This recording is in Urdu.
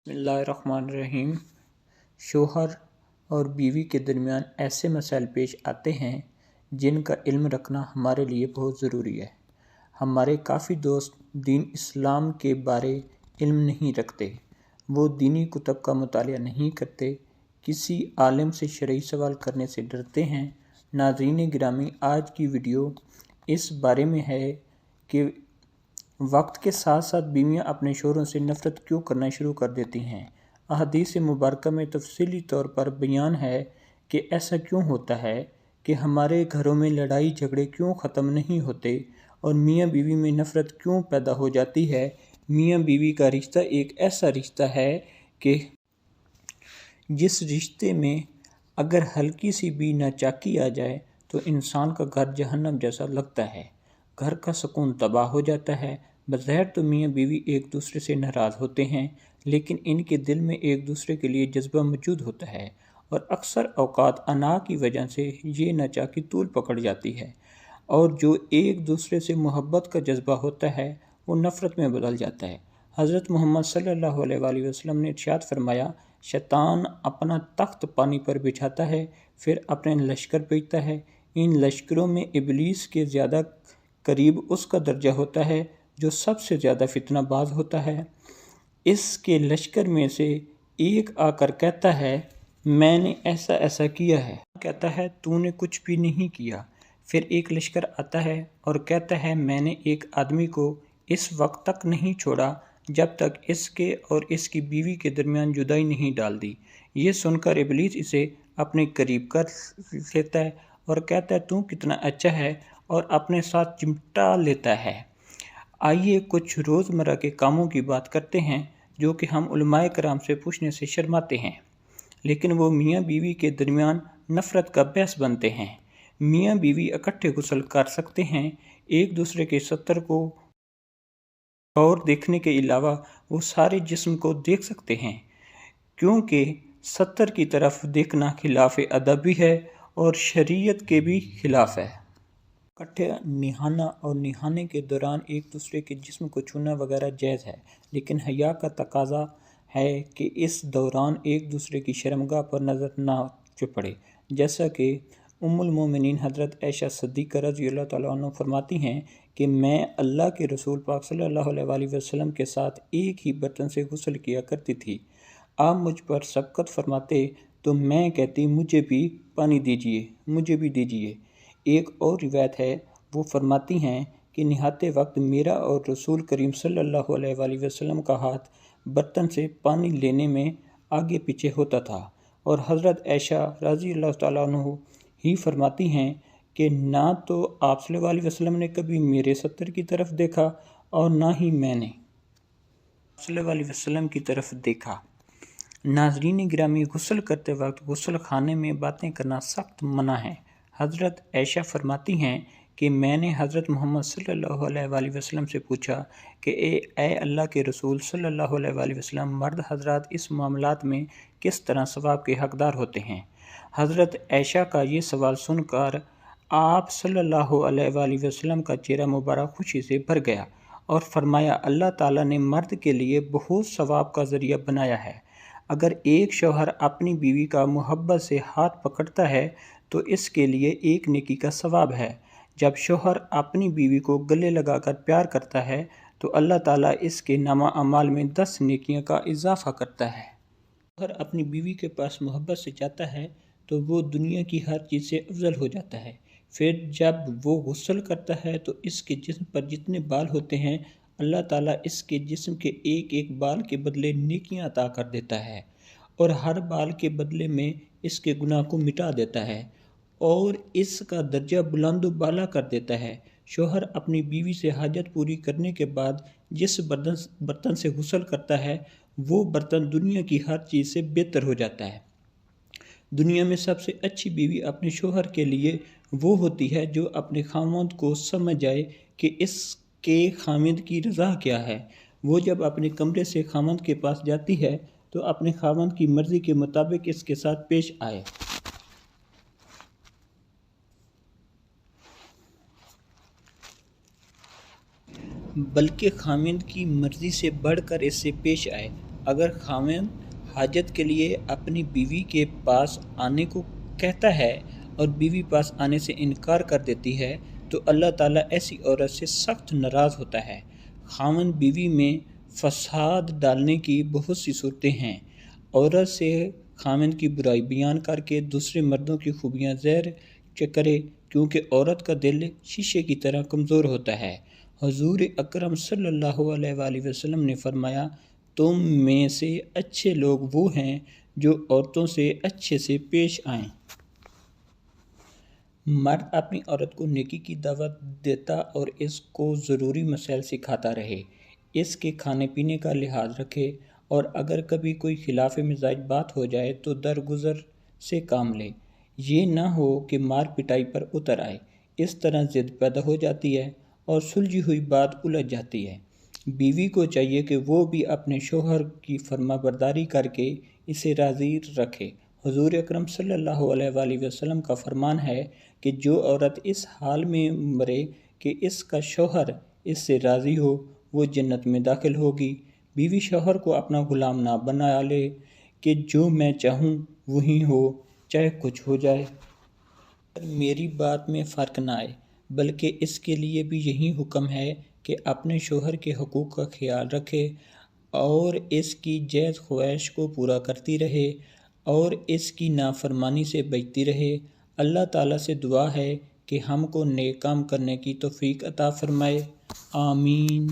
بسم اللہ الرحمن الرحیم۔ شوہر اور بیوی کے درمیان ایسے مسائل پیش آتے ہیں جن کا علم رکھنا ہمارے لیے بہت ضروری ہے۔ ہمارے کافی دوست دین اسلام کے بارے علم نہیں رکھتے، وہ دینی کتب کا مطالعہ نہیں کرتے، کسی عالم سے شرعی سوال کرنے سے ڈرتے ہیں۔ ناظرین گرامی، آج کی ویڈیو اس بارے میں ہے کہ وقت کے ساتھ ساتھ بیویاں اپنے شوہروں سے نفرت کیوں کرنا شروع کر دیتی ہیں۔ احادیث مبارکہ میں تفصیلی طور پر بیان ہے کہ ایسا کیوں ہوتا ہے کہ ہمارے گھروں میں لڑائی جھگڑے کیوں ختم نہیں ہوتے اور میاں بیوی میں نفرت کیوں پیدا ہو جاتی ہے۔ میاں بیوی کا رشتہ ایک ایسا رشتہ ہے کہ جس رشتے میں اگر ہلکی سی بھی ناچاکی آ جائے تو انسان کا گھر جہنم جیسا لگتا ہے، گھر کا سکون تباہ ہو جاتا ہے۔ بظاہر تو میاں بیوی ایک دوسرے سے ناراض ہوتے ہیں، لیکن ان کے دل میں ایک دوسرے کے لیے جذبہ موجود ہوتا ہے اور اکثر اوقات انا کی وجہ سے یہ ناچاکی طول پکڑ جاتی ہے، اور جو ایک دوسرے سے محبت کا جذبہ ہوتا ہے وہ نفرت میں بدل جاتا ہے۔ حضرت محمد صلی اللہ علیہ وآلہ وسلم نے ارشاد فرمایا، شیطان اپنا تخت پانی پر بچھاتا ہے، پھر اپنے لشکر بھیجتا ہے۔ ان لشکروں میں ابلیس کے زیادہ قریب اس کا درجہ ہوتا ہے جو سب سے زیادہ فتنہ باز ہوتا ہے۔ اس کے لشکر میں سے ایک آ کر کہتا ہے، میں نے ایسا ایسا کیا ہے، کہتا ہے تو نے کچھ بھی نہیں کیا۔ پھر ایک لشکر آتا ہے اور کہتا ہے، میں نے ایک آدمی کو اس وقت تک نہیں چھوڑا جب تک اس کے اور اس کی بیوی کے درمیان جدائی نہیں ڈال دی۔ یہ سن کر ابلیس اسے اپنے قریب کر لیتا ہے اور کہتا ہے، تو کتنا اچھا ہے، اور اپنے ساتھ چمٹا لیتا ہے۔ آئیے کچھ روزمرہ کے کاموں کی بات کرتے ہیں جو کہ ہم علماء کرام سے پوچھنے سے شرماتے ہیں، لیکن وہ میاں بیوی کے درمیان نفرت کا باعث بنتے ہیں۔ میاں بیوی اکٹھے غسل کر سکتے ہیں، ایک دوسرے کے ستر کو اور دیکھنے کے علاوہ وہ سارے جسم کو دیکھ سکتے ہیں، کیونکہ ستر کی طرف دیکھنا خلاف ادب بھی ہے اور شریعت کے بھی خلاف ہے۔ اکٹھے نہانا اور نہانے کے دوران ایک دوسرے کے جسم کو چھونا وغیرہ جائز ہے، لیکن حیا کا تقاضا ہے کہ اس دوران ایک دوسرے کی شرمگاہ پر نظر نہ پڑے، جیسا کہ ام المومنین حضرت عائشہ صدیقہ رضی اللہ تعالیٰ عنہ فرماتی ہیں کہ میں اللہ کے رسول پاک صلی اللہ علیہ وآلہ وسلم کے ساتھ ایک ہی برتن سے غسل کیا کرتی تھی۔ آپ مجھ پر شفقت فرماتے تو میں کہتی، مجھے بھی پانی دیجیے، مجھے بھی دیجیے۔ ایک اور روایت ہے، وہ فرماتی ہیں کہ نہاتے وقت میرا اور رسول کریم صلی اللہ علیہ وآلہ وسلم کا ہاتھ برتن سے پانی لینے میں آگے پیچھے ہوتا تھا، اور حضرت عائشہ رضی اللہ تعالیٰ عنہ ہی فرماتی ہیں کہ نہ تو آپ صلی اللہ علیہ وسلم نے کبھی میرے ستر کی طرف دیکھا اور نہ ہی میں نے صلی اللہ علیہ وسلم کی طرف دیکھا۔ ناظرین گرامی، غسل کرتے وقت غسل خانے میں باتیں کرنا سخت منع ہے۔ حضرت عائشہ فرماتی ہیں کہ میں نے حضرت محمد صلی اللہ علیہ وآلہ وسلم سے پوچھا کہ اے اللہ کے رسول صلی اللہ علیہ وآلہ وسلم، مرد حضرات اس معاملات میں کس طرح ثواب کے حقدار ہوتے ہیں؟ حضرت عائشہ کا یہ سوال سن کر آپ صلی اللہ علیہ وآلہ وسلم کا چہرہ مبارک خوشی سے بھر گیا اور فرمایا، اللہ تعالیٰ نے مرد کے لیے بہت ثواب کا ذریعہ بنایا ہے۔ اگر ایک شوہر اپنی بیوی کا محبت سے ہاتھ پکڑتا ہے تو اس کے لیے ایک نیکی کا ثواب ہے۔ جب شوہر اپنی بیوی کو گلے لگا کر پیار کرتا ہے تو اللہ تعالیٰ اس کے نامہ اعمال میں 10 نیکیاں کا اضافہ کرتا ہے۔ شوہر اپنی بیوی کے پاس محبت سے جاتا ہے تو وہ دنیا کی ہر چیز سے افضل ہو جاتا ہے۔ پھر جب وہ غسل کرتا ہے تو اس کے جسم پر جتنے بال ہوتے ہیں، اللہ تعالیٰ اس کے جسم کے ایک ایک بال کے بدلے نیکیاں عطا کر دیتا ہے، اور ہر بال کے بدلے میں اس کے گناہ کو مٹا دیتا ہے اور اس کا درجہ بلند و بالا کر دیتا ہے۔ شوہر اپنی بیوی سے حاجت پوری کرنے کے بعد جس برتن سے غسل کرتا ہے وہ برتن دنیا کی ہر چیز سے بہتر ہو جاتا ہے۔ دنیا میں سب سے اچھی بیوی اپنے شوہر کے لیے وہ ہوتی ہے جو اپنے خاوند کو سمجھ جائے کہ اس کے خاوند کی رضا کیا ہے۔ وہ جب اپنے کمرے سے خاوند کے پاس جاتی ہے تو اپنے خاوند کی مرضی کے مطابق اس کے ساتھ پیش آئے، بلکہ خاوند کی مرضی سے بڑھ کر اس سے پیش آئے۔ اگر خاوند حاجت کے لیے اپنی بیوی کے پاس آنے کو کہتا ہے اور بیوی پاس آنے سے انکار کر دیتی ہے تو اللہ تعالیٰ ایسی عورت سے سخت ناراض ہوتا ہے۔ خاوند بیوی میں فساد ڈالنے کی بہت سی صورتیں ہیں۔ عورت سے خاوند کی برائی بیان کر کے دوسرے مردوں کی خوبیاں ظاہر کرے، کیونکہ عورت کا دل شیشے کی طرح کمزور ہوتا ہے۔ حضور اکرم صلی اللہ علیہ وآلہ وسلم نے فرمایا، تم میں سے اچھے لوگ وہ ہیں جو عورتوں سے اچھے سے پیش آئیں۔ مرد اپنی عورت کو نیکی کی دعوت دیتا اور اس کو ضروری مسائل سکھاتا رہے، اس کے کھانے پینے کا لحاظ رکھے، اور اگر کبھی کوئی خلاف مزاج بات ہو جائے تو درگزر سے کام لے۔ یہ نہ ہو کہ مار پٹائی پر اتر آئے، اس طرح ضد پیدا ہو جاتی ہے اور سلجھی ہوئی بات الجھ جاتی ہے۔ بیوی کو چاہیے کہ وہ بھی اپنے شوہر کی فرما برداری کر کے اسے راضی رکھے۔ حضور اکرم صلی اللہ علیہ وآلہ وسلم کا فرمان ہے کہ جو عورت اس حال میں مرے کہ اس کا شوہر اس سے راضی ہو، وہ جنت میں داخل ہوگی۔ بیوی شوہر کو اپنا غلام نہ بنا لے کہ جو میں چاہوں وہی ہو، چاہے کچھ ہو جائے۔ میری بات میں فرق نہ آئے، بلکہ اس کے لیے بھی یہی حکم ہے کہ اپنے شوہر کے حقوق کا خیال رکھے اور اس کی جائز خواہش کو پورا کرتی رہے اور اس کی نافرمانی سے بچتی رہے۔ اللہ تعالیٰ سے دعا ہے کہ ہم کو نیک کام کرنے کی توفیق عطا فرمائے۔ آمین۔